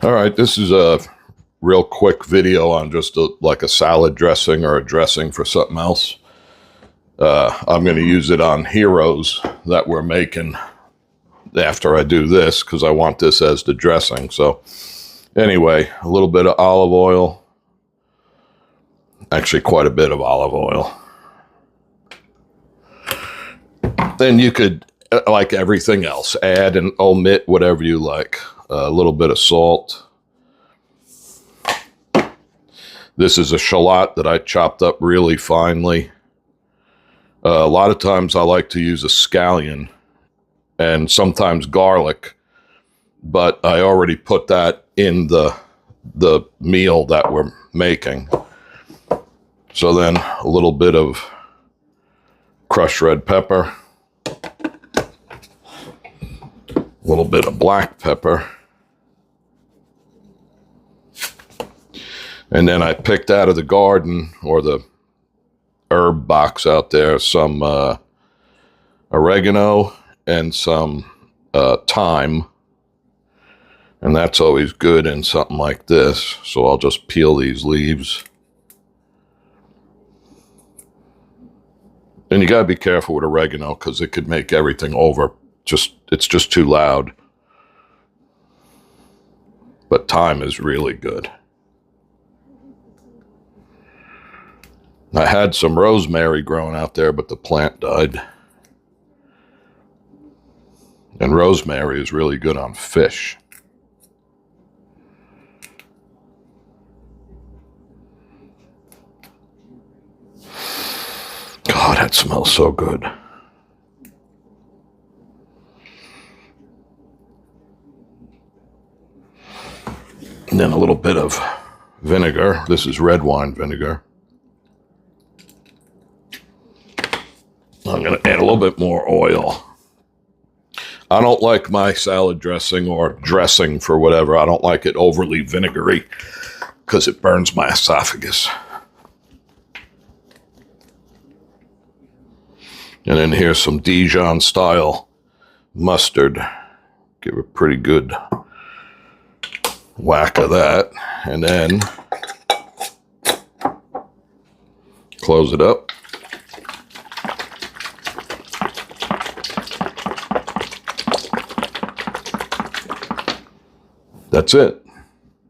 All right, this is a real quick video on just like a salad dressing or a dressing for something else. I'm going to use it on heroes that we're making after I do this because I want this as the dressing. So anyway, a little bit of olive oil, actually quite a bit of olive oil. Then you could, like everything else, add and omit whatever you like. A little bit of salt. This is a shallot that I chopped up really finely. A lot of times I like to use a scallion and sometimes garlic, but I already put that in the meal that we're making. So then a little bit of crushed red pepper, a little bit of black pepper, and then I picked out of the garden or the herb box out there some oregano and some thyme, and that's always good in something like this. So I'll just peel these leaves. And you gotta be careful with oregano because it could make everything over. It's just too loud. But thyme is really good. I had some rosemary growing out there, but the plant died. And rosemary is really good on fish. God, that smells so good. And then a little bit of vinegar. This is red wine vinegar. I'm going to add a little bit more oil. I don't like my salad dressing or dressing for whatever. I don't like it overly vinegary because it burns my esophagus. And then here's some Dijon style mustard. Give a pretty good whack of that. And then close it up. That's it.